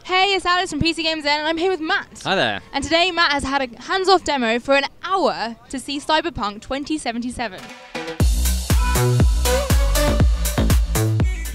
Hey, it's Alice from PCGamesN and I'm here with Matt. Hi there. And today Matt has had a hands-off demo for an hour to see Cyberpunk 2077.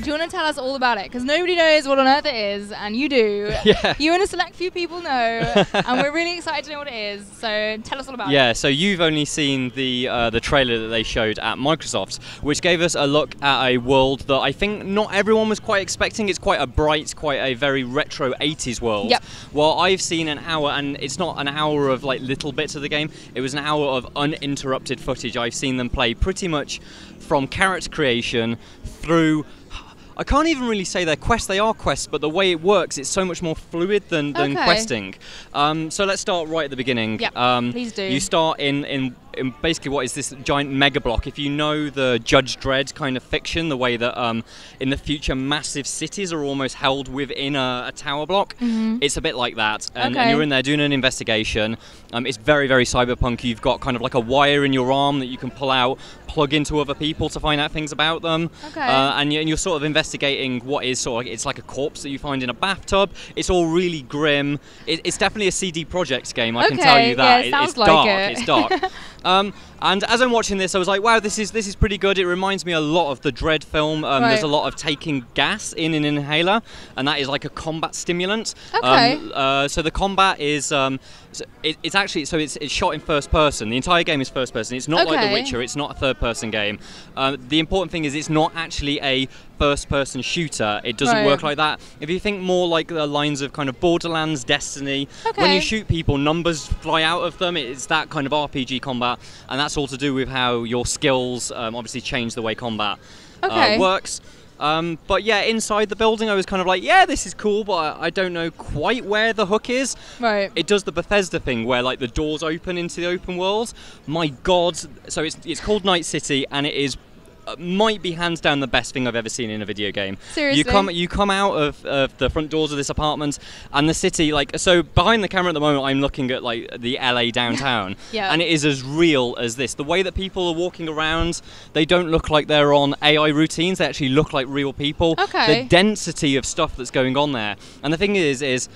Do you want to tell us all about it? Because nobody knows what on earth it is, and you do. Yeah. You and a select few people know, and we're really excited to know what it is. So tell us all about it. Yeah, so you've only seen the trailer that they showed at Microsoft, which gave us a look at a world that I think not everyone was quite expecting. It's quite a bright, quite a very retro 80s world. Yep. Well, I've seen an hour, and it's not an hour of like little bits of the game. It was an hour of uninterrupted footage. I've seen them play pretty much from character creation through. I can't even really say they're quests, they are quests, but the way it works, it's so much more fluid than questing. So let's start right at the beginning. Yep, please do. You start in basically what is this giant mega block. If you know the Judge Dredd kind of fiction, the way that in the future massive cities are almost held within a tower block, it's a bit like that. And you're in there doing an investigation. It's very, very cyberpunk. You've got kind of like a wire in your arm that you can pull out, plug into other people to find out things about them. And you're sort of investigating what is sort of, it's like a corpse that you find in a bathtub. It's all really grim. It's definitely a CD Projekt game, I can tell you that. Yeah, it's dark. It's dark. And as I'm watching this, I was like, wow, this is pretty good. It reminds me a lot of the Dredd film. There's a lot of taking gas in an inhaler, and that is like a combat stimulant. So the combat is it's shot in first person. The entire game is first person. It's not like The Witcher. It's not a third person game. The important thing is it's not actually a first person shooter. It doesn't work like that. If you think more like the lines of kind of Borderlands, Destiny, when you shoot people, numbers fly out of them. It's that kind of RPG combat, and that's all to do with how your skills obviously change the way combat works. But yeah, inside the building I was kind of like, yeah, this is cool, but I don't know quite where the hook is. It does the Bethesda thing where like the doors open into the open world. My God. So it's called Night City, and it is might be hands down the best thing I've ever seen in a video game. Seriously? You come out of the front doors of this apartment, and the city, like, so behind the camera at the moment I'm looking at like the LA downtown, and it is as real as this. The way that people are walking around, they don't look like they're on AI routines, they actually look like real people. The density of stuff that's going on there. And the thing is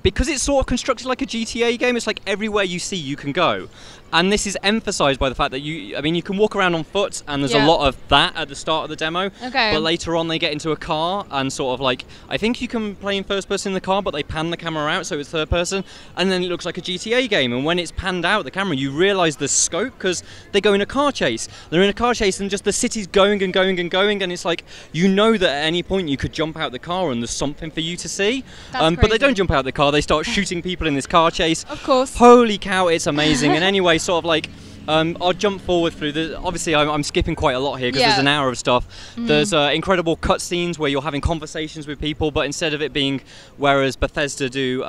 because it's sort of constructed like a GTA game, it's like everywhere you see you can go. And this is emphasised by the fact that you can walk around on foot, and there's a lot of that at the start of the demo. But later on they get into a car, and sort of like, I think you can play in first person in the car, but they pan the camera out so it's third person, and then it looks like a GTA game. And when it's panned out the camera, you realise the scope, because they go in a car chase. They're in a car chase, and just the city's going and going and going, and it's like, you know that at any point you could jump out the car and there's something for you to see. But they don't jump out the car, they start shooting people in this car chase. Of course. Holy cow, it's amazing. And anyway, sort of like, I'll jump forward through the. Obviously, I'm skipping quite a lot here because there's an hour of stuff. There's incredible cutscenes where you're having conversations with people, but instead of it being, whereas Bethesda do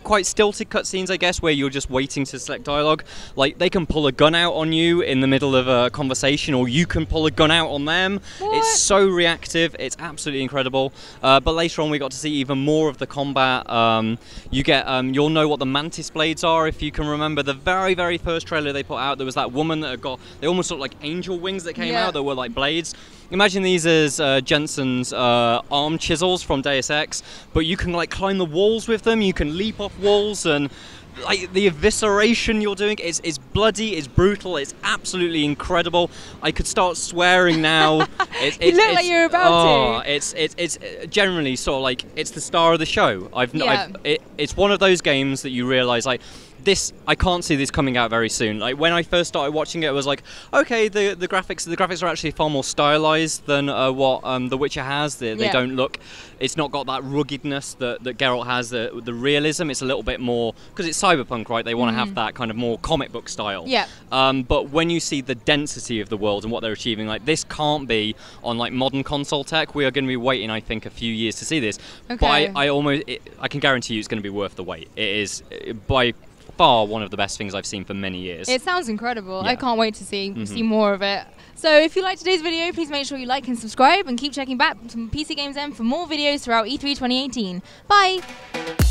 quite stilted cutscenes, I guess, where you're just waiting to select dialogue. Like, they can pull a gun out on you in the middle of a conversation, or you can pull a gun out on them. It's so reactive. It's absolutely incredible. But later on, we got to see even more of the combat. You get, you'll know what the mantis blades are if you can remember the very, very first trailer they put out. There was that woman that had got, they almost looked like angel wings that came out that were like blades. Imagine these as Jensen's arm chisels from Deus Ex, but you can like climb the walls with them, you can leap off walls, and like the evisceration you're doing is bloody, it's brutal, it's absolutely incredible. I could start swearing now. You look like you're about to. It's generally sort of like, it's the star of the show. It's one of those games that you realise, like, this, I can't see this coming out very soon. Like, when I first started watching it, it was like, okay, the graphics are actually far more stylized than what The Witcher has. They don't look, it's not got that ruggedness that Geralt has, the realism. It's a little bit more, because it's cyberpunk, right? They want to have that kind of more comic book style. But when you see the density of the world and what they're achieving, like, this can't be on like modern console tech. We are going to be waiting, I think, a few years to see this. But I can guarantee you it's going to be worth the wait. It is by far one of the best things I've seen for many years. It sounds incredible. I can't wait to see more of it. So if you liked today's video, please make sure you like and subscribe, and keep checking back to PCGamesN for more videos throughout E3 2018. Bye!